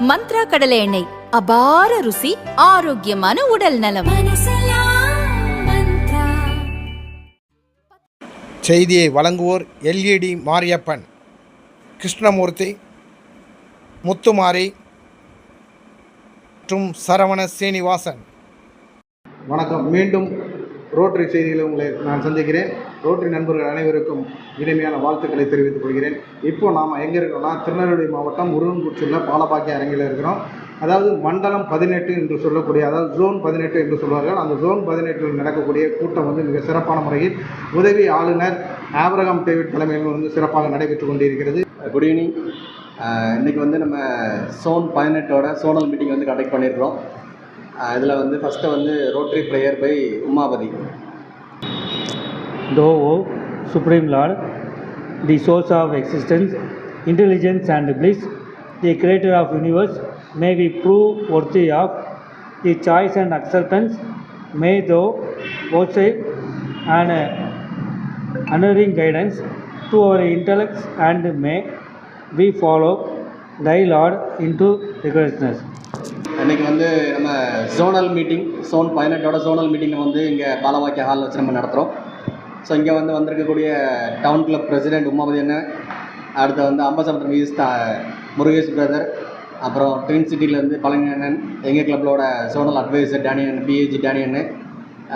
மந்த்ரா கடலை எண்ணெய். அபார ருசி, ஆரோக்கியமான உடல் நலம். செய்தியை வழங்குவோர் எல்இடி மாரியப்பன், கிருஷ்ணமூர்த்தி, முத்துமாரி மற்றும் சரவண சீனிவாசன். வணக்கம். மீண்டும் ரோட்டரி செய்திகளை உங்களை நான் சந்திக்கிறேன். ரோட்டரி நண்பர்கள் அனைவருக்கும் இனிமையான வாழ்த்துக்களை தெரிவித்துக் கொள்கிறேன். இப்போ நாம் எங்கே இருக்கிறோம்னா, திருநெல்வேலி மாவட்டம் முருகன்குறிச்சியில் பாலபாக்கிய அரங்கில் இருக்கிறோம். அதாவது மண்டலம் 18 என்று சொல்லக்கூடிய, அதாவது ஜோன் 18 என்று சொல்வார்கள். அந்த ஜோன் 18 நடக்கக்கூடிய கூட்டம் மிக சிறப்பான முறையில் உதவி ஆளுநர் ஆபிரகாம் டேவிட் தலைமையில் சிறப்பாக நடைபெற்று கொண்டிருக்கிறது. Good evening. இன்றைக்கி நம்ம ஜோன் 18ஓட சோனல் மீட்டிங் கண்டக்ட் பண்ணியிருக்கிறோம். இதில் first rotary prayer by Umapathi. Thou, O Supreme Lord, the source of existence, intelligence and bliss, the creator of universe, may we prove worthy of the choice and acceptance. May thou vouchsafe an unerring guidance to our intellects, and may we follow thy Lord into righteousness. இன்றைக்கி நம்ம zonal meeting, zone 18ஓட zonal மீட்டிங்கை இங்கே பாலவாக்கிய ஹாலில் வச்சு நம்ம நடத்துகிறோம். So இங்கே வந்திருக்கக்கூடிய டவுன் கிளப் பிரசிடெண்ட் உமாபதி அண்ணன், அடுத்து அம்பசமுத்திரம் ஈஸ்ட் முருகேஷ் பிரதர், அப்புறம் ட்வின் சிட்டியிலேருந்து பழனி அண்ணன், எங்கள் கிளப்போட ஜோனல் அட்வைசர் டேனி அண்ணன், பிஏஜி டேனி அண்ணன்,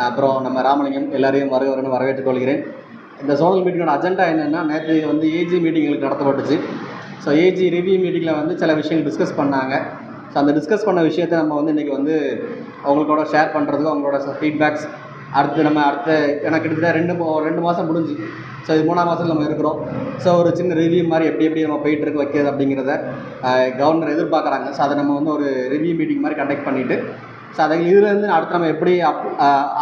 அப்புறம் நம்ம ராமலிங்கம், எல்லாரையும் வருகிறன்னு வரவேற்றுக் கொள்கிறேன். இந்த ஜோனல் மீட்டிங்கோட அஜெண்டா என்னென்னா, நேற்று ஏஜி மீட்டிங் எங்களுக்கு நடத்தப்பட்டுச்சு. ஸோ ஏஜி ரிவ்யூ மீட்டிங்கில் சில விஷயங்கள் டிஸ்கஸ் பண்ணாங்க. ஸோ அந்த டிஸ்கஸ் பண்ண விஷயத்தை நம்ம இன்றைக்கி அவங்களோட ஷேர் பண்ணுறதுக்கு, அவங்களோட ஃபீட்பேக்ஸ், அடுத்து எனக்கு கிட்டத்தட்ட ரெண்டு மாதம் முடிஞ்சு. ஸோ இது 3ஆம் மாதத்தில் நம்ம இருக்கிறோம். ஸோ ஒரு சின்ன ரிவ்யூ மாதிரி எப்படி நம்ம போயிட்டுருக்கு வைக்கிறது அப்படிங்கிறத கவர்னர் எதிர்பார்க்குறாங்க. ஸோ அதை நம்ம ஒரு ரிவ்யூ மீட்டிங் மாதிரி கண்டக்ட் பண்ணிவிட்டு, ஸோ அதை இதுலேருந்து அடுத்து நம்ம எப்படி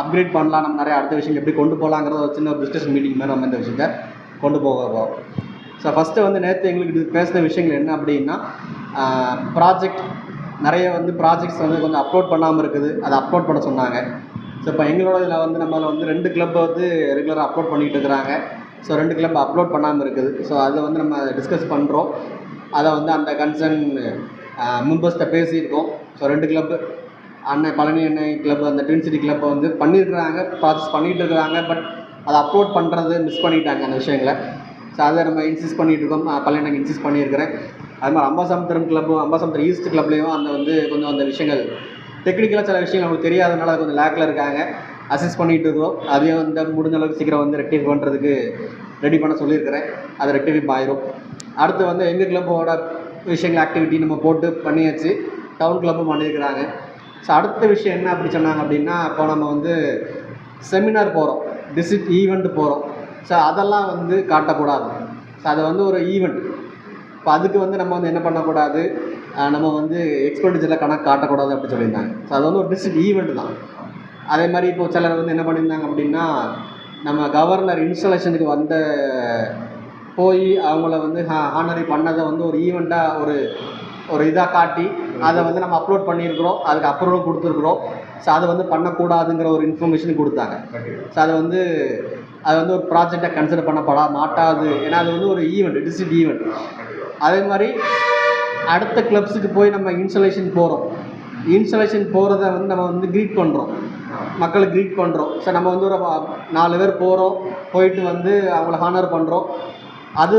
அப்கிரேட் பண்ணலாம், நம்ம நிறைய அடுத்த விஷயம் எப்படி கொண்டு போகலாங்கிறத ஒரு சின்ன டிஸ்கஷன் மீட்டிங் மாதிரி நம்ம இந்த விஷயத்தை கொண்டு போகிறோம். ஸோ ஃபஸ்ட்டு நேற்று எங்களுக்கு பேசின விஷயங்கள் என்ன அப்படின்னா, ப்ராஜெக்ட் நிறைய ப்ராஜெக்ட்ஸ் கொஞ்சம் அப்லோட் பண்ணாமல் இருக்குது, அதை அப்லோட் பண்ண சொன்னாங்க. ஸோ இப்போ எங்களோட இதில் நம்மளை 2 கிளப் ரெகுலராக அப்லோட் பண்ணிகிட்டு இருக்கிறாங்க. ஸோ 2 கிளப் அப்லோட் பண்ணாமல் இருக்குது. ஸோ அதை நம்ம டிஸ்கஸ் பண்ணுறோம். அதை அந்த கன்சர்ன் மெம்பர்ஸ்கிட்ட பேசியிருக்கோம். ஸோ 2 கிளப், அண்ணன் பழனி அண்ணன் கிளப், அந்த ட்வின் சிட்டி கிளப்பை பண்ணியிருக்கிறாங்க, ப்ராசஸ் பண்ணிகிட்டு இருக்கிறாங்க. பட் அதை அப்லோட் பண்ணுறது மிஸ் பண்ணிட்டாங்க அந்த விஷயங்களை. ஸோ அதை நம்ம இன்சிஸ்ட் பண்ணிகிட்டு இருக்கோம். பழனி அண்ணன் இன்சிஸ்ட் பண்ணியிருக்கிறேன். அது மாதிரி அம்பாசமுத்திரம் கிளப்பும், அம்பாசமுத்திரம் ஈஸ்ட் கிளப்லேயும் கொஞ்சம் அந்த விஷயங்கள் டெக்னிக்கலாக சில விஷயங்கள் அவங்களுக்கு தெரியாதனால அது கொஞ்சம் லேக்கில் இருக்காங்க. அசிஸ்ட் பண்ணிகிட்டு இருக்கிறோம். அதையும் முடிஞ்ச அளவுக்கு சீக்கிரம் ரெக்டிஃபை பண்ணுறதுக்கு ரெடி பண்ண சொல்லியிருக்கிறேன். அது ரெக்டிஃபை ஆயிரும். அடுத்து எங்கள் கிளப்போட விஷயங்கள் ஆக்டிவிட்டி நம்ம போட்டு பண்ணியாச்சு. டவுன் கிளப்பும் பண்ணியிருக்கிறாங்க. ஸோ அடுத்த விஷயம் என்ன அப்படி சொன்னாங்க அப்படின்னா, இப்போ நம்ம செமினார் போகிறோம், விசிட் ஈவெண்ட் போகிறோம். ஸோ அதெல்லாம் காட்டக்கூடாது. ஸோ அது ஒரு ஈவெண்ட். இப்போ அதுக்கு நம்ம என்ன பண்ணக்கூடாது, நம்ம எக்ஸ்பெண்டிச்சரில் கணக்கு காட்டக்கூடாது அப்படி சொல்லியிருந்தாங்க. ஸோ அது ஒரு டிஸ்ட்ரிக்ட் ஈவெண்ட் தான். அதே மாதிரி இப்போ சிலர் என்ன பண்ணியிருந்தாங்க அப்படின்னா, நம்ம கவர்னர் இன்ஸ்டாலேஷனுக்கு போய் அவங்கள ஹானரி பண்ணதை ஒரு ஈவெண்ட்டாக ஒரு இதாக காட்டி அதை நம்ம அப்லோட் பண்ணியிருக்கிறோம், அதுக்கு அப்ரூவல் கொடுத்துருக்குறோம். ஸோ அதை பண்ணக்கூடாதுங்கிற ஒரு இன்ஃபர்மேஷன் கொடுத்தாங்க. ஸோ அது ஒரு ப்ராஜெக்டாக கன்சிடர் பண்ணப்பட மாட்டாது. ஏன்னா அது ஒரு ஈவெண்ட், டிஸ்ட்ரிக்ட் ஈவெண்ட். அதே மாதிரி அடுத்த கிளப்ஸுக்கு போய் நம்ம இன்ஸ்டாலேஷன் போகிறோம். இன்ஸ்டாலேஷன் போகிறத நம்ம க்ரீட் பண்ணுறோம், மக்களுக்கு க்ரீட் பண்ணுறோம். ஸோ நம்ம ஒரு 4 பேர் போகிறோம், போயிட்டு அவங்கள ஹானர் பண்ணுறோம். அது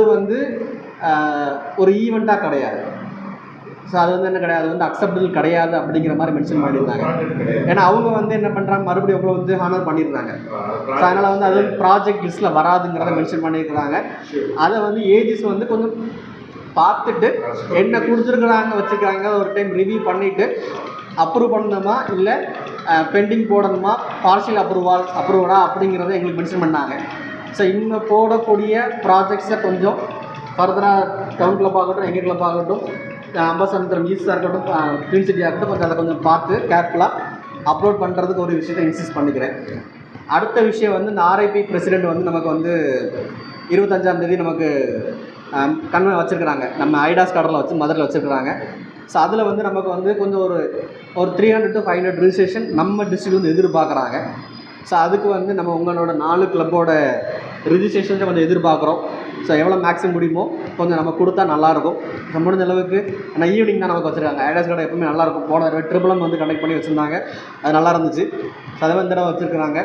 ஒரு ஈவெண்ட்டாக கிடையாது. ஸோ அது என்ன கிடையாது, அக்செப்டபிள் கிடையாது அப்படிங்கிற மாதிரி மென்ஷன் பண்ணியிருந்தாங்க. ஏன்னா அவங்க என்ன பண்ணுறாங்க, மறுபடியும் அவங்கள ஹானர் பண்ணியிருந்தாங்க. ஸோ அதனால் அது ப்ராஜெக்ட் லிஸ்ட்டில் வராதுங்கிறத மென்ஷன் பண்ணியிருக்கிறாங்க. அதை ஏஜிஸ் கொஞ்சம் பார்த்துட்டு என்ன கொடுத்துருக்குறாங்க வச்சுக்கிறாங்க, ஒரு டைம் ரிவ்யூ பண்ணிவிட்டு அப்ரூவ் பண்ணணுமா இல்லை பெண்டிங் போடணுமா, பார்ஷியல் அப்ரூவலா அப்படிங்கிறத எங்களுக்கு மென்ஷன் பண்ணாங்க. ஸோ இங்கே போடக்கூடிய ப்ராஜெக்ட்ஸை கொஞ்சம் ஃபர்தராக டவுன் கிளப் ஆகட்டும், எங்கள் கிளப் ஆகட்டும், அம்பாசமுத்திரம் ஈஸ்டாக இருக்கட்டும், ட்வின் சிட்டி ஆகட்டும், கொஞ்சம் அதை கொஞ்சம் பார்த்து கேர்ஃபுல்லாக அப்லோட் பண்ணுறதுக்கு ஒரு விஷயத்தை இன்சிஸ்ட் பண்ணிக்கிறேன். அடுத்த விஷயம் இந்த ஆர்ஐபி பிரசிடெண்ட் நமக்கு 25ஆம் தேதி நமக்கு கன்வே வச்சுருக்குறாங்க. நம்ம ஐடாஸ் கார்டரில் வச்சு மதுரையில் வச்சுருக்குறாங்க. ஸோ அதில் நமக்கு கொஞ்சம் ஒரு 300 to 500 ரிஜிஸ்ட்ரேஷன் நம்ம டிஸ்ட்ரிக்ட் எதிர்பார்க்குறாங்க. ஸோ அதுக்கு நம்ம உங்களோட 4 கிளப்போட ரிஜிஸ்ட்ரேஷன் கொஞ்சம் எதிர்பார்க்குறோம். ஸோ எவ்வளோ மேக்ஸிமம் முடியுமோ கொஞ்சம் நம்ம கொடுத்தா நல்லாயிருக்கும். ஸோ முடிஞ்ச அளவுக்கு ஆனால் ஈவினிங் தான் நமக்கு வச்சுருக்காங்க. ஐடாஸ் கடை எப்பவுமே நல்லாயிருக்கும். போன ட்ரிபிளும் வந்து கண்டக்ட் பண்ணி வச்சுருந்தாங்க, அது நல்லா இருந்துச்சு. ஸோ அதை வந்து தடவை வச்சுருக்குறாங்க.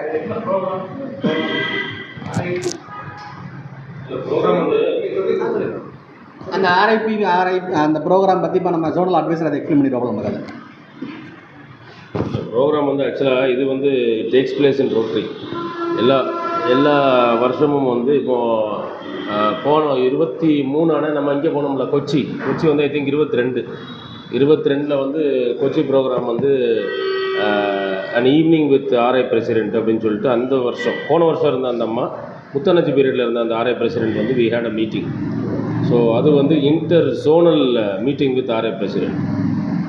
அந்த ஆர்ஐ அந்த ப்ரோக்ராம் பற்றி இப்போ நம்ம ஜோனல் அட்வைசர் அதை எக்ஸ்பிளைன் பண்ணிடுவோம் நமக்கு. அதை ப்ரோக்ராம் வந்து ஆக்சுவலாக இது வந்து டேக்ஸ் பிளேஸ் இன் ரோட்டரி. எல்லா வருஷமும் வந்து இப்போது போனோம் 23 நம்ம இங்கே போனோம்ல கொச்சி வந்து ஐ திங்க் 22 வந்து கொச்சி ப்ரோக்ராம் வந்து and evening with RI president அப்படின்னு சொல்லிட்டு அந்த வருஷம் போன வருஷம் இருந்த அந்த அம்மா முத்தனச்சி பீரியடில் இருந்த அந்த ஆர்ஐ பிரசிடென்ட் வந்து we had a meeting. So அது வந்து inter zonal meeting with RI president.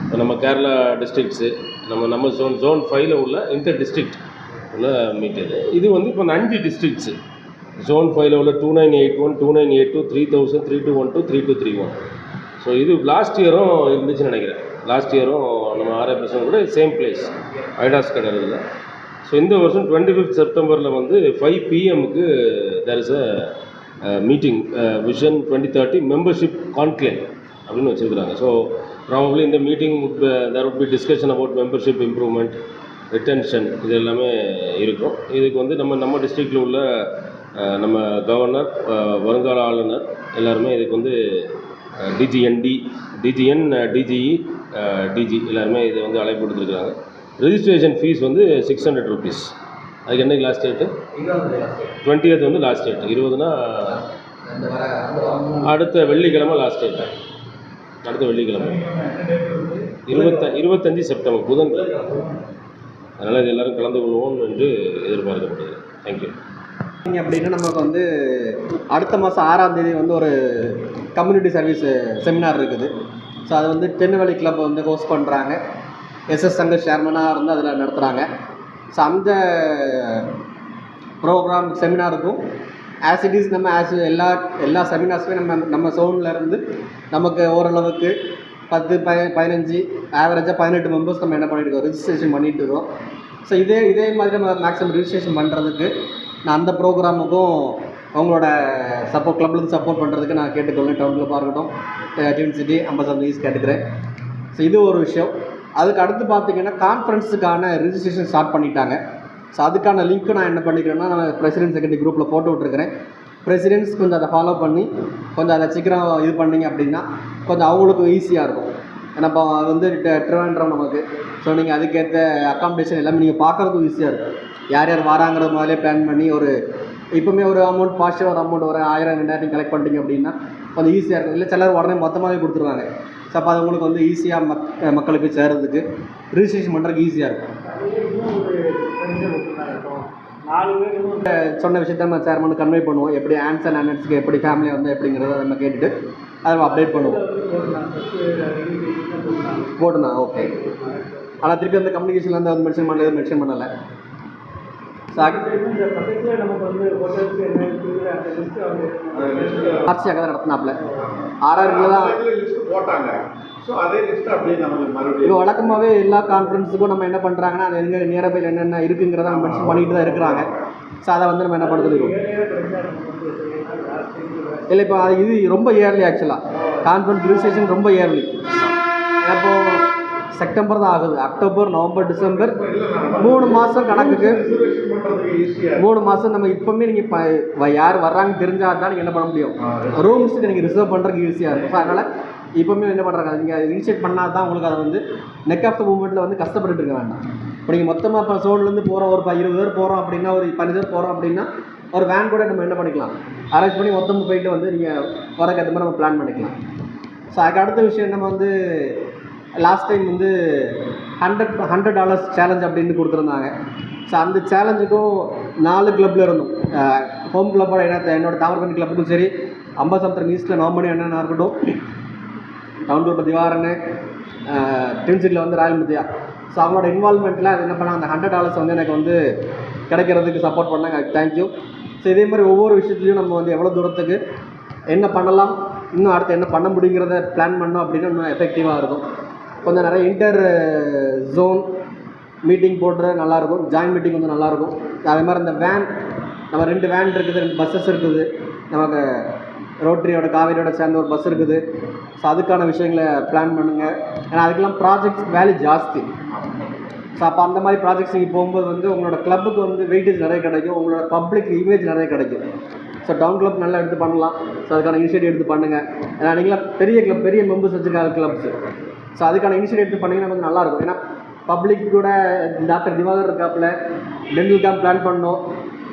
இப்போ நம்ம கேரளா டிஸ்ட்ரிக்ட்ஸு நம்ம ஜோன் 5ல் உள்ள இன்டர் டிஸ்ட்ரிக்ட் உள்ள மீட் இது வந்து இப்போ 5 டிஸ்ட்ரிக்ட்ஸு ஜோன் 5ல் உள்ள 2981, 2982, 3000, 3212, 3231. ஸோ இது லாஸ்ட் இயரும் இருந்துச்சுன்னு நினைக்கிறேன். லாஸ்ட் இயரும் நம்ம ஆர்ஐ பிரசிடென்ட் கூட சேம் பிளேஸ் ஐடாஸ் கடை இருக்குது. ஸோ இந்த வருஷம் 25th செப்டம்பரில் வந்து 5 PM there is a meeting vision 2030 membership conclave அப்படின்னு வச்சுருக்குறாங்க. ஸோ ப்ராபப்ளி இந்த meeting there would be discussion about membership improvement, retention, இது எல்லாமே இருக்கும். இதுக்கு வந்து நம்ம டிஸ்ட்ரிக்டில் உள்ள நம்ம கவர்னர், வருங்கால ஆளுநர் எல்லாருமே இதுக்கு வந்து டிஜிஎன்டி, டிஜிஎன், டிஜிஇ, டிஜி எல்லாருமே இது வந்து அழைப்பு கொடுத்துருக்குறாங்க. ரெஜிஸ்ட்ரேஷன் ஃபீஸ் வந்து 600 rupees. அதுக்கு என்னைக்கு லாஸ்ட் டேட்டு? 20th வந்து லாஸ்ட் டேட்டு. 20னா அடுத்த வெள்ளிக்கிழமை லாஸ்ட் டேட்டு. அடுத்த வெள்ளிக்கிழமை 25 செப்டம்பர் புதன்கிழமை. அதனால் இது எல்லோரும் கலந்து கொள்வோம் என்று எதிர்பார்க்கப்படுது. தேங்க்யூ. அப்படின்னா நமக்கு வந்து அடுத்த மாதம் 6ஆம் தேதி வந்து ஒரு கம்யூனிட்டி சர்வீஸ் செமினார் இருக்குது. ஸோ அது வந்து தென்வெளி கிளப் வந்து ஹோஸ்ட் பண்ணுறாங்க. எஸ்எஸ் சங்க சேர்மனாக இருந்து அதில் நடத்துகிறாங்க. ஸோ அந்த ப்ரோக்ராம் செமினாருக்கும் ஆஸ் இட் இஸ் நம்ம எல்லா செமினார்ஸுமே நம்ம சோன்லேருந்து நமக்கு ஓரளவுக்கு 10, 15 ஆவரேஜாக 18 மெம்பர்ஸ் நம்ம என்ன பண்ணிட்டு இருக்கோம், ரிஜிஸ்ட்ரேஷன் பண்ணிட்டு இருக்கோம். ஸோ இதே மாதிரி நம்ம மேக்ஸிமம் ரிஜிஸ்ட்ரேஷன் பண்ணுறதுக்கு நான் அந்த ப்ரோக்ராமுக்கும் அவங்களோட கிளப்லேருந்து சப்போர்ட் பண்ணுறதுக்கு நான் கேட்டுக்கொள்ளேன். டவுன் கிளப்பாக இருக்கட்டும், டியூன் சிட்டி, அம்பசாம் ஈஸ் கேட்டுக்கிறேன். ஸோ இது ஒரு விஷயம். அதுக்கு அடுத்து பார்த்திங்கன்னா கான்ஃபரன்ஸுக்கான ரிஜிஸ்ட்ரேஷன் ஸ்டார்ட் பண்ணிட்டாங்க. ஸோ அதுக்கான லிங்க்கு நான் என்ன பண்ணிக்கிறேன்னா நம்ம பிரசிடென்ட் செக்ரட்டரி குரூப்பில் போட்டு விட்ருக்கிறேன். பிரசிடென்ட்ஸ் கொஞ்சம் அதை ஃபாலோ பண்ணி கொஞ்சம் அதை சீக்கிரம் இது பண்ணிங்க அப்படின்னா கொஞ்சம் அவங்களுக்கும் ஈஸியாக இருக்கும். ஏன்னா இப்போ அது வந்து ட்ரிவாண்ட்ரம் நமக்கு. ஸோ நீங்கள் அதுக்கேற்ற அக்காமடேஷன் எல்லாமே நீங்கள் பார்க்குறதுக்கும் ஈஸியாக இருக்கும். யார் வாராங்கிற மாதிரியே பிளான் பண்ணி இப்போவுமே ஒரு அமௌண்ட் பாசிட்டிவ் ஒரு அமௌண்ட் ஒரு 1000, 2000 கலெக்ட் பண்ணிட்டீங்க அப்படின்னா கொஞ்சம் ஈஸியாக இருக்கும். இல்லை சிலர் உடனே மொத்தமாகவே கொடுத்துருவாங்க. ஸோ அப்போ அது உங்களுக்கு வந்து ஈஸியாக மக்களுக்கு சேர்கிறதுக்கு ரிஜிஸ்ட்ரேஷன் பண்ணுறதுக்கு ஈஸியாக இருக்கும். சொன்ன விஷயத்த நம்ம சேர்மனு கன்வே பண்ணுவோம். எப்படி ஆன்சர் அனட்ஸ்க்கு எப்படி ஃபேமிலியாக வந்து எப்படிங்கிறத நம்ம கேட்டுட்டு அதை அப்டேட் பண்ணுவோம். போட்டுனா ஓகே. ஆனால் திருப்பி அந்த கம்யூனிகேஷனில் வந்து மென்ஷன் பண்ணலை. ஆர்சியாக தான் நடத்தினாப்ல 6 தான் போட்டாங்க. ஸோ அதே லிஸ்ட் அப்படியே நமக்கு மறுபடியும் இப்போ வழக்கமாகவே எல்லா கான்ஃபரன்ஸுக்கும் நம்ம என்ன பண்ணுறாங்கன்னா அது எங்கே நியர்பையில் என்னென்ன இருக்குங்கிறத நம்ம மென்ஷன் பண்ணிட்டு தான் இருக்கிறாங்க. ஸோ அதை வந்து நம்ம என்ன பண்ண சொல்லிடுவோம். இல்லை இப்போ இது ரொம்ப இயர்லி ஆக்சுவலாக கான்ஃபரன்ஸ் ரிஜிஸ்ட்ரேஷன் ரொம்ப இயர்லி. இப்போது செப்டம்பர் தான் ஆகுது. அக்டோபர், நவம்பர், டிசம்பர் 3 மாதம் கணக்குக்கு 3 மாதம் நம்ம இப்போவுமே நீங்கள் யார் வர்றாங்க தெரிஞ்சால் தான் நீங்கள் என்ன பண்ண முடியும். ரூம்ஸுக்கு நீங்கள் ரிசர்வ் பண்ணுறதுக்கு ஈஸியாக இருக்கும். ஸோ அதனால் இப்போவுமே என்ன பண்ணுறாங்க, நீங்கள் இனிஷியேட் பண்ணால் தான் உங்களுக்கு அதை வந்து நெக் ஆஃப் த மூமெண்ட்டில் வந்து கஷ்டப்பட்டு இருக்க வேண்டாம். இப்போ நீங்கள் மொத்தமாக இப்போ சோன்லேருந்து போகிறோம், ஒரு 20 பேர் போகிறோம் அப்படின்னா, ஒரு 15 பேர் போகிறோம் அப்படின்னா ஒரு வேன் கூட நம்ம என்ன பண்ணிக்கலாம், அரேஞ்ச் பண்ணி மொத்தமாக போயிட்டு வந்து நீங்கள் வரக்கு ஏற்ற மாதிரி நம்ம பிளான் பண்ணிக்கலாம். ஸோ அதுக்கு அடுத்த விஷயம் நம்ம வந்து லாஸ்ட் டைம் வந்து $100 சேலஞ்ச் அப்படின்னு கொடுத்துருந்தாங்க. ஸோ அந்த சேலஞ்சுக்கும் 4 கிளப்பில் இருந்தோம். ஹோம் கிளப்போட என்னோட தாமரபரணி கிளப்புக்கும் சரி, அம்பசாம் ஈஸ்ட்டில் நவம்பணி என்னென்னா இருக்கட்டும், டவுன் கிளப் திவாரன், டியூன்சிட்டியில் வந்து ராயல் முத்தியா. ஸோ அவங்களோட இன்வால்மெண்ட்டில் அது என்ன பண்ணால் அந்த $100 வந்து எனக்கு வந்து கிடைக்கிறதுக்கு சப்போர்ட் பண்ணாங்க. அதுக்கு தேங்க்யூ. ஸோ இதே மாதிரி ஒவ்வொரு விஷயத்துலையும் நம்ம வந்து எவ்வளோ தூரத்துக்கு என்ன பண்ணலாம், இன்னும் அடுத்து என்ன பண்ண முடியுங்கிறத பிளான் பண்ணோம் அப்படின்னா இன்னும் எஃபெக்டிவாக இருக்கும். கொஞ்சம் நிறைய இன்டர் ஜோன் மீட்டிங் போட்டு நல்லாயிருக்கும். ஜாயின்ட் மீட்டிங் கொஞ்சம் நல்லாயிருக்கும். அதே மாதிரி இந்த வேன் நம்ம 2 வேன் இருக்குது, 2 பஸ்ஸஸ் இருக்குது. நமக்கு ரோட்டரியோட காவேரியோட சேர்ந்த ஒரு பஸ் இருக்குது. ஸோ அதுக்கான விஷயங்களை பிளான் பண்ணுங்கள். ஏன்னா அதுக்கெல்லாம் ப்ராஜெக்ட்ஸ் வேல்யூ ஜாஸ்தி. ஸோ அப்போ அந்த மாதிரி ப்ராஜெக்ட்ஸ் நீங்கள் போகும்போது வந்து உங்களோட கிளப்புக்கு வந்து வெயிட்டேஜ் நிறைய கிடைக்கும், உங்களோட பப்ளிக் இமேஜ் நிறைய கிடைக்கும். ஸோ டவுன் கிளப் நல்லா எடுத்து பண்ணலாம். ஸோ அதுக்கான இனிஷியேட்டிவ் எடுத்து பண்ணுங்கள். ஏன்னா நீங்களாம் பெரிய கிளப், பெரிய மெம்பர்ஸ் வச்சுருக்காங்க கிளப்ஸ். ஸோ அதுக்கான இனிஷியேட்டிவ் எடுத்து பண்ணிங்கன்னா கொஞ்சம் நல்லாயிருக்கும். ஏன்னா பப்ளிக் கூட டாக்டர் திவாகர் இருக்காப்புல டென்டல் கேம்ப் பிளான் பண்ணோம்.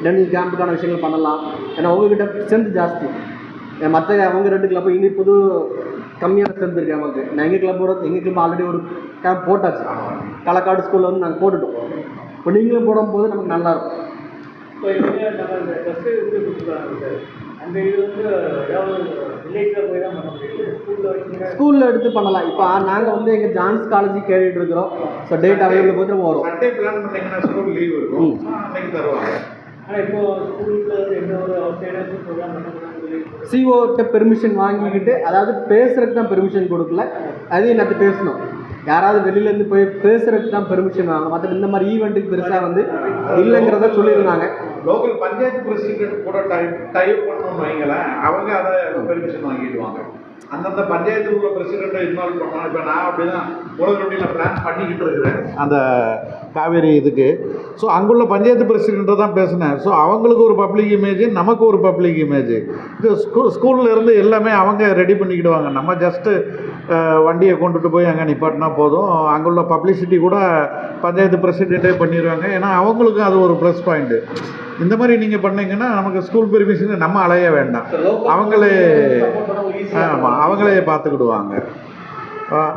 டென்டல் கேம்புக்கான விஷயங்கள் பண்ணலாம். ஏன்னா உங்ககிட்ட ஸ்ட்ரென்த் ஜாஸ்தி. மற்ற அவங்க 2 கிளப்பு இனி புது கம்மியான ஸ்ட்ரென்த் இருக்குது நமக்கு. நான் எங்கள் கிளப் ஆல்ரெடி ஒரு கேம்ப் போட்டாச்சு. களக்காடு ஸ்கூலில் வந்து நாங்கள் போட்டுட்டோம். இப்போ நீங்களும் போடும்போது நமக்கு நல்லாயிருக்கும். இப்போ இதுலேயே நம்ம இந்த ட்ரெஸ்ஸு வந்து கொடுத்துருக்காங்க சார். அந்த இது வந்து ஏதாவது வில்லேஜில் போய் தான் பண்ண முடியும், ஸ்கூலில் வச்சுருக்கேன். ஸ்கூலில் எடுத்து பண்ணலாம். இப்போ நாங்கள் வந்து எங்கள் ஜான்ஸ் காலேஜ் கேட்டுட்டு இருக்கிறோம். ஸோ டேட் அவைலபிள் போது நம்ம வரும். சண்டே பிளான் பண்ணிங்கன்னா ஸ்கூல் லீவ் இருக்கும், அன்னைக்கு தருவாங்க. ஆனால் இப்போ ஸ்கூலுக்கு வந்து எந்த ஒரு அவுட்சைடர்ஸும் ப்ரோக்ராம் பண்ணக்கூடாதுன்னு சொல்லி சிஓட்ட பெர்மிஷன் வாங்கிக்கிட்டு, அதாவது பேசுறதுக்கு தான் பெர்மிஷன் கொடுக்கல, அதையும் நேற்று பேசணும். யாராவது வெளியிலேருந்து போய் பேசுறதுக்கு தான் பெர்மிஷன் வாங்கணும். மற்ற இந்த மாதிரி ஈவெண்ட்டுக்கு பெருசாக வந்து இல்லைங்கிறத சொல்லியிருந்தாங்க. லோக்கல் பஞ்சாயத்து பிரசிடென்ட் கூட டைப் பண்ணணும்னு வைங்களேன், அவங்க அதை பெர்மிஷன் வாங்கிடுவாங்க. அந்தந்த பஞ்சாயத்து உள்ள பிரசிடெண்ட்டை இன்வால்வ் பண்ணணும். இப்போ நான் அப்படி தான் உலகத்தில் பிளான் பண்ணிக்கிட்டு இருக்கிறேன் அந்த காவேரி இதுக்கு. ஸோ அங்குள்ள பஞ்சாயத்து பிரசிடெண்ட்டை தான் பேசினேன். ஸோ அவங்களுக்கு ஒரு பப்ளிக் இமேஜ், நமக்கு ஒரு பப்ளிக் இமேஜ். இது ஸ்கூலில் இருந்து எல்லாமே அவங்க ரெடி பண்ணிக்கிடுவாங்க. நம்ம ஜஸ்ட்டு வண்டியை கொண்டுட்டு போய் அங்கே நிப்பாட்டினா போதும். அங்குள்ள பப்ளிசிட்டி கூட பஞ்சாயத்து பிரசிடெண்ட்டே பண்ணிடுவாங்க. ஏன்னா அவங்களுக்கும் அது ஒரு ப்ளஸ் பாயிண்ட்டு. இந்த மாதிரி நீங்கள் பண்ணீங்கன்னா நமக்கு ஸ்கூல் பெர்மிஷன் நம்ம அலைய வேண்டாம், அவங்களே ஆமாம் அவங்களே பார்த்துக்கிடுவாங்க.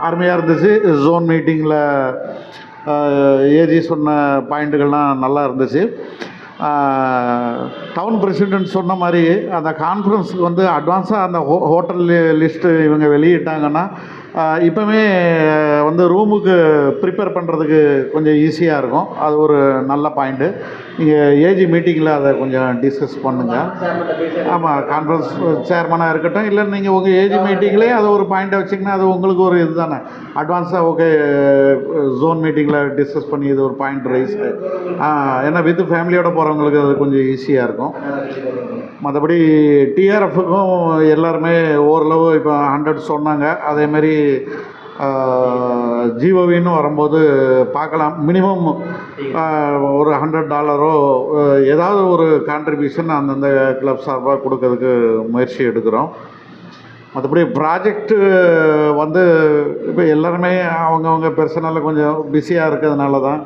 அருமையாக இருந்துச்சு. ஜோன் மீட்டிங்கில் ஏஜி சொன்ன பாயிண்ட்டுகள்லாம் நல்லா இருந்துச்சு. டவுன் பிரசிடென்ட் சொன்ன மாதிரி அந்த கான்ஃபரன்ஸுக்கு வந்து அட்வான்ஸாக அந்த ஹோட்டல் லிஸ்ட்டு இவங்க வெளியிட்டாங்கன்னா இப்போவே வந்து ரூமுக்கு ப்ரிப்பேர் பண்ணுறதுக்கு கொஞ்சம் ஈஸியாக இருக்கும். அது ஒரு நல்ல பாயிண்ட்டு. நீங்கள் ஏஜி மீட்டிங்கில் அதை கொஞ்சம் டிஸ்கஸ் பண்ணுங்கள். ஆமாம், கான்ஃபரன்ஸ் சேர்மனாக இருக்கட்டும், இல்லை நீங்கள் உங்கள் ஏஜி மீட்டிங்லேயே அதை ஒரு பாயிண்ட்டை வச்சிங்கன்னா அது உங்களுக்கு ஒரு இது தானே. அட்வான்ஸாக ஓகே ஜோன் மீட்டிங்கில் டிஸ்கஸ் பண்ணி இது ஒரு பாயிண்ட் ரைஸ். ஏன்னா வித் ஃபேமிலியோடு போகிறவங்களுக்கு அது கொஞ்சம் ஈஸியாக இருக்கும். மற்றபடி டிஆர்எஃப்க்கும் எல்லாருமே ஓரளவு இப்போ 100 சொன்னாங்க. அதேமாரி ஜிஓவின்னு வரும்போது பார்க்கலாம். மினிமம் ஒரு $100 ஏதாவது ஒரு கான்ட்ரிபியூஷன் அந்தந்த கிளப் சார்பாக கொடுக்கறதுக்கு முயற்சி எடுக்கிறோம். மற்றபடி ப்ராஜெக்ட்டு வந்து இப்போ எல்லாருமே அவங்கவுங்க பர்சனலில் கொஞ்சம் பிஸியாக இருக்கிறதுனால தான்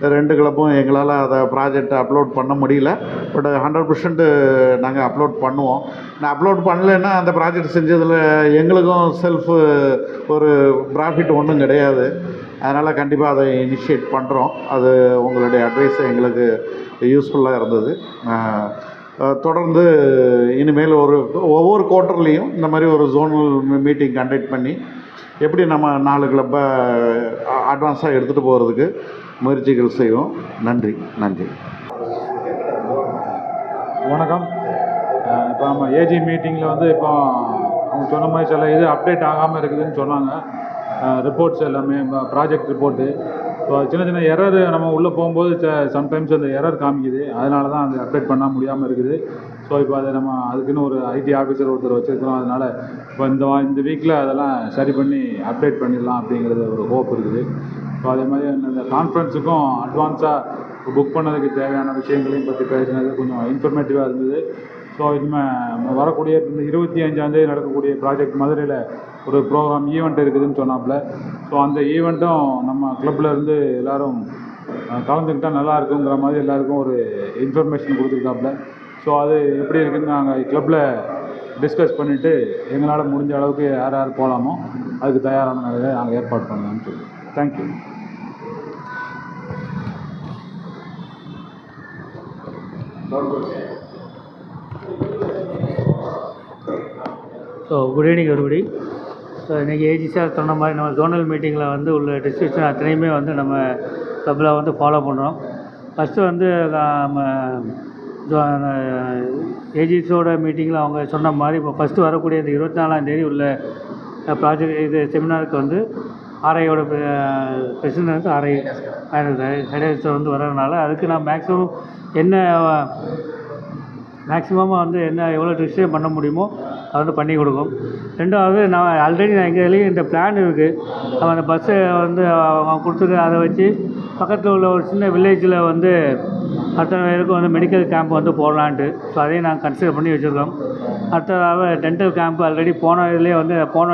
2 கிளப்பும் எங்களால் அதை ப்ராஜெக்ட் அப்லோட் பண்ண முடியல. பட் 100% நாங்கள் அப்லோட் பண்ணுவோம். நான் அப்லோட் பண்ணலைன்னா அந்த ப்ராஜெக்ட் செஞ்சதில் எங்களுக்கும் செல்ஃபு ஒரு ப்ராஃபிட் ஒன்றும் கிடையாது. அதனால் கண்டிப்பாக அதை இனிஷியேட் பண்ணுறோம். அது உங்களுடைய அட்வைஸ் எங்களுக்கு யூஸ்ஃபுல்லாக இருந்தது. தொடர்ந்து இனிமேல் ஒவ்வொரு குவார்ட்டர்லேயும் இந்த மாதிரி ஒரு ஜோனல் மீட்டிங் கண்டக்ட் பண்ணி எப்படி நம்ம 4 கிளப்பை அட்வான்ஸாக எடுத்துகிட்டு போகிறதுக்கு முயற்சிகள் செய்வோம். நன்றி. வணக்கம். இப்போ நம்ம ஏஜி மீட்டிங்கில் வந்து இப்போ அவங்க சொன்ன மாதிரி சில இது அப்டேட் ஆகாமல் இருக்குதுன்னு சொன்னாங்க. ரிப்போர்ட்ஸ் எல்லாமே ப்ராஜெக்ட் ரிப்போர்ட்டு. ஸோ சின்ன எரர் நம்ம உள்ளே போகும்போது சம்டைம்ஸ் அந்த எரர் காமிக்குது. அதனால தான் அந்த அப்டேட் பண்ண முடியாமல் இருக்குது. ஸோ இப்போ அதை நம்ம அதுக்குன்னு ஒரு ஐடி ஆஃபீஸர் ஒருத்தர் வச்சுருக்கிறோம். அதனால் இப்போ இந்த வீக்கில் அதெல்லாம் சரி பண்ணி அப்டேட் பண்ணிடலாம் அப்படிங்கிறது ஒரு ஹோப் இருக்குது. ஸோ அதே மாதிரி இந்த கான்ஃபரன்ஸுக்கும் அட்வான்ஸாக புக் பண்ணதுக்கு தேவையான விஷயங்களையும் பற்றி பேசினது கொஞ்சம் இன்ஃபர்மேட்டிவாக இருந்தது. ஸோ இனிமேல் வரக்கூடிய இந்த 25ஆம் தேதி நடக்கக்கூடிய ப்ராஜெக்ட் மதுரையில் ஒரு ப்ரோக்ராம் ஈவெண்ட் இருக்குதுன்னு சொன்னாப்புல. ஸோ அந்த ஈவெண்ட்டும் நம்ம கிளப்பில் இருந்து எல்லோரும் கலந்துக்கிட்டால் நல்லா இருக்குங்கிற மாதிரி எல்லாருக்கும் ஒரு இன்ஃபர்மேஷன் கொடுத்துருக்காப்புல. ஸோ அது எப்படி இருக்குதுன்னு நாங்கள் கிளப்பில் டிஸ்கஸ் பண்ணிவிட்டு எங்களால் முடிஞ்ச அளவுக்கு யார் யார் போகலாமோ அதுக்கு தயாரான நிலையை நாங்கள் ஏற்பாடு பண்ணலாம்னு சொல்லி. Thank you. So good evening everybody. So இன்றைக்கி ஏஜி சார் சொன்ன மாதிரி நம்ம ஜோனல் மீட்டிங்கில் வந்து உள்ள டிஸ்கஷன் அத்தனையுமே வந்து நம்ம கிளப்பில் வந்து ஃபாலோ பண்ணுறோம். ஃபஸ்ட்டு வந்து நம்ம ஏஜிஸோட மீட்டிங்கில் அவங்க சொன்ன மாதிரி இப்போ ஃபஸ்ட்டு வரக்கூடிய இந்த 24ஆம் தேதி உள்ள ப்ராஜெக்ட் இது செமினாருக்கு வந்து ஆர்ஐயோட பிரசிடென்ட் வந்து ஆர்ஐ ஹெட் வந்து வர்றதுனால அதுக்கு நான் மேக்ஸிமமாக வந்து என்ன எவ்வளோ டிஸ்ட்ரிபியூட் பண்ண முடியுமோ அது வந்து பண்ணி கொடுக்கும். ரெண்டாவது நான் ஆல்ரெடி எங்கள் இதுலேயும் இந்த பிளான் இருக்குது. அவன் அந்த பஸ்ஸை வந்து அவன் கொடுத்துட்டு அதை வச்சு பக்கத்தில் உள்ள ஒரு சின்ன வில்லேஜில் வந்து அத்தனை பேருக்கும் வந்து மெடிக்கல் கேம்ப் வந்து போடலான்ட்டு. ஸோ அதையும் நாங்கள் கன்சிடர் பண்ணி வச்சுருக்கோம். அடுத்ததாக டென்டல் கேம்ப் ஆல்ரெடி போன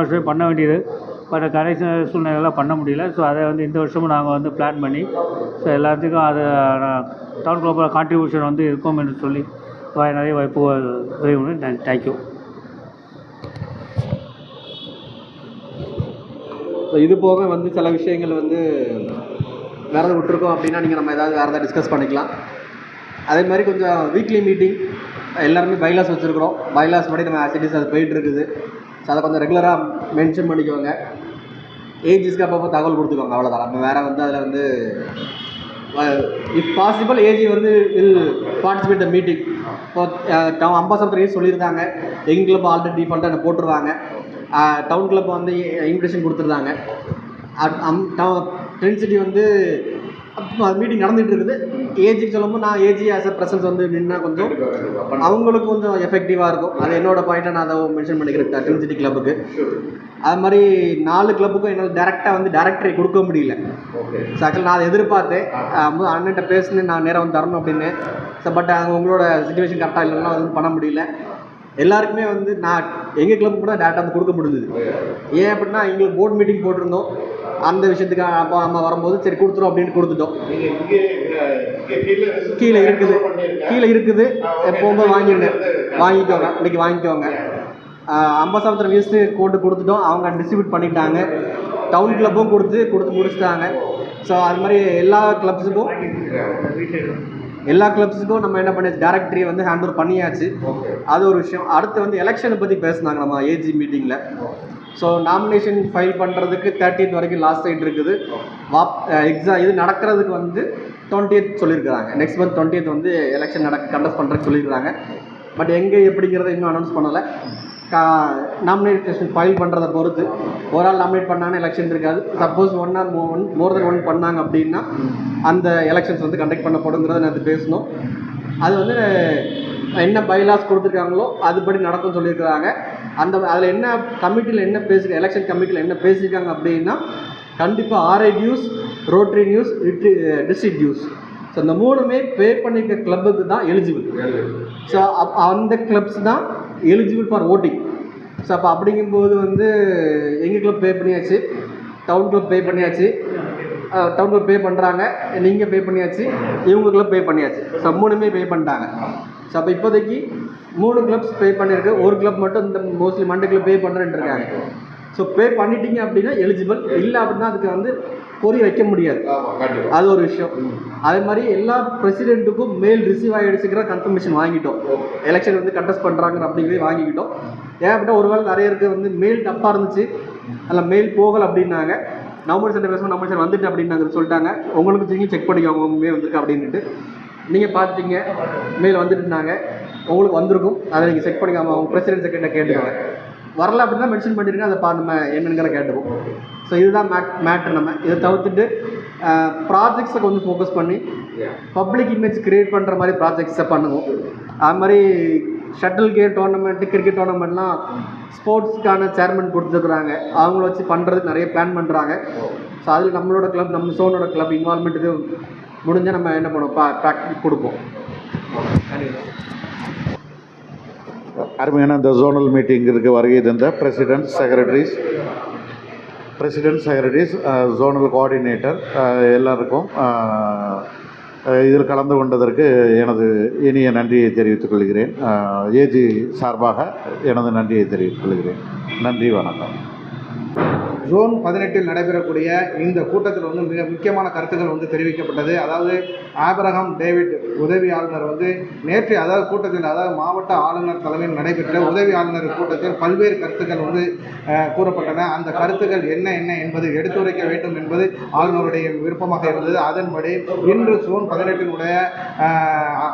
வருஷமே பண்ண வேண்டியது. பட் கடைசி சூழ்நிலையெல்லாம் பண்ண முடியல. ஸோ அதை வந்து இந்த வருஷமும் நாங்கள் வந்து பிளான் பண்ணி ஸோ எல்லாத்துக்கும் அது டவுன் குளோபல் கான்ட்ரிபியூஷன் வந்து இருக்கும் என்று சொல்லி நிறைய வாய்ப்பு உதவி. தேங்க்யூ. ஸோ இது போக வந்து சில விஷயங்கள் வந்து வேறு விட்டுருக்கோம் அப்படின்னா நீங்கள் நம்ம வேறு ஏதாவது டிஸ்கஸ் பண்ணிக்கலாம். அதே மாதிரி கொஞ்சம் வீக்லி மீட்டிங் எல்லாருமே பைலாஸ் வச்சுருக்குறோம். பைலாஸ் படி நம்ம ஆக்டிவிட்டிஸ் அது போயிட்டுருக்குது. ஸோ அதை கொஞ்சம் ரெகுலராக மென்ஷன் பண்ணிக்கோங்க. ஏஜிஸ்க்கு அப்பப்போ தகவல் கொடுத்துக்கோங்க, அவ்வளோதான். நம்ம வேறு வந்து அதில் வந்து இஃப் பாசிபிள் ஏஜி வந்து வில் பார்ட்டிசிபேட் த மீட்டிங். இப்போ அம்பாசடர் ஏஜ் சொல்லியிருந்தாங்க. எங்கள் கிளப் ஆல்ரெடி டிஃபால்ட்டாக என்ன போட்டுருவாங்க. டவுன் கிளப் வந்து இன்விடேஷன் கொடுத்துருந்தாங்க. ட்ரெண்ட் சிட்டி வந்து மீட்டிங் நடந்துகிட்டு இருக்குது. ஏஜிக்கு சொல்லும்போது நான் ஏஜி ஆஸ் அ ப்ரெசன்ஸ் வந்து நின்னா கொஞ்சம் அவங்களுக்கு கொஞ்சம் எஃபெக்டிவாக இருக்கும். அது என்னோட பாயிண்ட்டை நான் அதை மென்ஷன் பண்ணிக்கிறேன் ட்ரெண்ட் சிட்டி கிளப்புக்கு. அது மாதிரி 4 கிளப்புக்கும் என்னால் டேரெக்டாக வந்து டேரக்டரி கொடுக்க முடியல. ஸோ ஆக்சுவலி நான் அதை எதிர்பார்த்தேன். அண்ணன்ட்ட பேசுனேன், நான் நேரம் வந்து தரணும் அப்படின்னு. ஸோ பட் அங்கே உங்களோட சுச்சுவேஷன் கரெக்டாக இல்லைன்னா அது பண்ண முடியல. எல்லாருக்குமே வந்து நான் எங்கள் கிளப்பு கூட டேரெக்டாக வந்து கொடுக்க முடியுது. ஏன் அப்படின்னா எங்களுக்கு போர்ட் மீட்டிங் போட்டிருந்தோம். அந்த விஷயத்துக்கு அப்பா அம்மா வரும்போது சரி கொடுத்துரும் அப்படின்னு கொடுத்துட்டோம். கீழே இருக்குது போகும்போது வாங்கிக்கோங்க, இன்றைக்கி வாங்கிக்கோங்க. அம்பாசமுத்திரம் ஈஸ்ட்டு கொண்டு கொடுத்துட்டோம். அவங்க டிஸ்ட்ரிபியூட் பண்ணிட்டாங்க. டவுன் கிளப்பும் கொடுத்து முடிச்சிட்டாங்க. ஸோ அது மாதிரி எல்லா கிளப்ஸுக்கும் நம்ம என்ன பண்ணியாச்சு, டேரக்டரியை வந்து ஹேண்ட் ஓவர் பண்ணியாச்சு. அது ஒரு விஷயம். அடுத்து வந்து எலெக்ஷனை பற்றி பேசினாங்க நம்ம ஏஜி மீட்டிங்கில். ஸோ நாமினேஷன் ஃபைல் பண்ணுறதுக்கு 30th வரைக்கும் லாஸ்ட் டேட் இருக்குது. இது நடக்கிறதுக்கு வந்து 20th சொல்லியிருக்கிறாங்க. நெக்ஸ்ட் மந்த் 20th வந்து எலெக்ஷன் கண்டக்ட் பண்ணுறதுக்கு சொல்லியிருக்கிறாங்க. பட் எங்கே எப்படிங்கிறத இன்னும் அனௌன்ஸ் பண்ணலை. நாமினேஷன் ஃபைல் பண்ணுறதை பொறுத்து ஒரு ஆள் நாமினேட் பண்ணாங்கன்னா எலெக்ஷன் இருக்காது. சப்போஸ் மோர் தென் ஒன் பண்ணாங்க அப்படின்னா அந்த எலெக்ஷன்ஸ் வந்து கண்டக்ட் பண்ணப்படுங்கிறத நேற்று பேசணும். அது வந்து என்ன பைலாஸ் கொடுத்துருக்காங்களோ அதுபடி நடக்கும்னு சொல்லியிருக்கிறாங்க. அதில் என்ன கமிட்டியில் என்ன எலெக்ஷன் கமிட்டியில் என்ன பேசியிருக்காங்க அப்படின்னா கண்டிப்பாக RI dues, Rotary news, district dues, so இந்த 3மே பே பண்ணியிருக்க கிளப்புக்கு தான் எலிஜிபிள். ஸோ அந்த கிளப்ஸ் தான் எலிஜிபிள் ஃபார் ஓட்டிங். ஸோ அப்போ அப்படிங்கும்போது வந்து எங்கள் கிளப் பே பண்ணியாச்சு, டவுன் கிளப் பே பண்ணியாச்சு, டவுன் கிளப் பே பண்ணுறாங்க, நீங்கள் பே பண்ணியாச்சு, இவங்க கிளப் பே பண்ணியாச்சு. ஸோ 3மே பே பண்ணிட்டாங்க. ஸோ அப்போ இப்போதைக்கு 3 கிளப்ஸ் பே பண்ணியிருக்கு. ஒரு கிளப் மட்டும் இந்த மோஸ்ட்லி மண்டே கிளப் பே பண்ணுறேன்ட்டு இருக்காங்க. ஸோ பே பண்ணிட்டீங்க அப்படின்னா எலிஜிபிள், இல்லை அப்படின்னா அதுக்கு வந்து பொறி வைக்க முடியாது. அது ஒரு விஷயம். அதே மாதிரி எல்லா பிரசிடெண்ட்டுக்கும் மெயில் ரிசீவ் ஆகிடுச்சுக்கிற கன்ஃபர்மேஷன் வாங்கிட்டோம். எலெக்ஷன் வந்து கண்டெஸ்ட் பண்ணுறாங்க அப்படிங்கிறத வாங்கிக்கிட்டோம். ஏன் அப்படின்னா ஒருவேளை நிறைய பேருக்கு வந்து மெயில் தப்பாக இருந்துச்சு, அதில் மெயில் போகலை அப்படின்னாங்க. நவம்பர் சண்டே பேசுவோம், நவம்பர் சண்டே வந்துட்டு அப்படின்னாங்க சொல்லிட்டாங்க. உங்களுக்கு திரும்பி செக் பண்ணிக்கோங்க உங்கள் மெயில் வந்திருக்கு அப்படின்ட்டு. நீங்கள் பார்த்துட்டீங்க மெயில் வந்துட்டுனாங்க, உங்களுக்கு வந்திருக்கும். அதை நீங்கள் செக் பண்ணிக்காம அவங்க பிரசிடென்ட் செக்ரட்டரி கேட்டுக்கோங்க. வரல அப்படின்னா மென்ஷன் பண்ணிடுங்க, அதை நம்ம என்னங்கிற கேட்டுப்போம். ஸோ இதுதான் மேட்ரு. நம்ம இதை தவிர்த்துட்டு ப்ராஜெக்ட்ஸை கொஞ்சம் ஃபோக்கஸ் பண்ணி பப்ளிக் இமேஜ் க்ரியேட் பண்ணுற மாதிரி ப்ராஜெக்ட்ஸை பண்ணுவோம். அது மாதிரி ஷட்டில் கேம் டோர்னமெண்ட்டு, கிரிக்கெட் டோர்னமெண்ட்லாம் ஸ்போர்ட்ஸுக்கான சேர்மன் கொடுத்துருக்குறாங்க. அவங்கள வச்சு பண்ணுறதுக்கு நிறைய பிளான் பண்ணுறாங்க. ஸோ அதில் நம்மளோட கிளப், நம்ம சோனோட கிளப் இன்வால்மெண்ட்டுக்கு முடிஞ்சால் நம்ம என்ன பண்ணுவோம், ப்ராக்டிஸ் கொடுப்போம். அருமையான இந்த ஜோனல் மீட்டிங்கிற்கு வருகை தந்த பிரசிடென்ட் செக்ரட்டரிஸ், ஜோனல் கோஆர்டினேட்டர் எல்லாருக்கும் இதில் கலந்து கொண்டதற்கு எனது இனிய நன்றியை தெரிவித்துக் கொள்கிறேன். ஏஜி சார்பாக எனது நன்றியை தெரிவித்துக் கொள்கிறேன். நன்றி, வணக்கம். ஜோன் 18 நடைபெறக்கூடிய இந்த கூட்டத்தில் வந்து மிக முக்கியமான கருத்துக்கள் வந்து தெரிவிக்கப்பட்டது. அதாவது ஆபிரகாம் டேவிட் உதவி ஆளுநர் வந்து நேற்று கூட்டத்தில் மாவட்ட ஆளுநர் தலைமையில் நடைபெற்ற உதவி ஆளுநர் கூட்டத்தில் பல்வேறு கருத்துக்கள் வந்து கூறப்பட்டன. அந்த கருத்துக்கள் என்ன என்பது எடுத்துரைக்க வேண்டும் என்பது ஆளுநருடைய விருப்பமாக இருந்தது. அதன்படி இன்று ஜோன் 18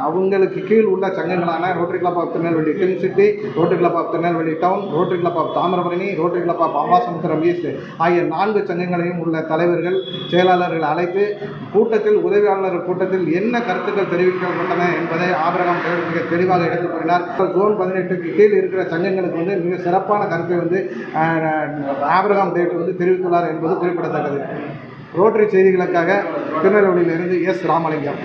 அவங்களுக்கு கீழ் உள்ள சங்கங்களான Rotary club of Tirunelveli ten city, Rotary club of Tirunelveli town, Rotary club of Thamirabarani, Rotary club of Ambasamudram east, ஆகிய 4 சங்கங்களையும் உள்ள தலைவர்கள் செயலாளர்கள் அழைத்து கூட்டத்தில் உதவியாளர் கூட்டத்தில் என்ன கருத்துக்கள் தெரிவிக்கப்பட்டன என்பதை ஆபிரகாம் டேவிட் மிக தெளிவாக எடுத்துக் கூறினார். ஜோன் 18க்கு கீழ் இருக்கிற சங்கங்களுக்கு வந்து மிக சிறப்பான கருத்தை வந்து ஆபிரகாம் டேவிட் வந்து தெரிவித்துள்ளார் என்பது குறிப்பிடத்தக்கது. ரோட்டரி செய்திகளுக்காக திருநெல்வேலியிலிருந்து எஸ். ராமலிங்கம்.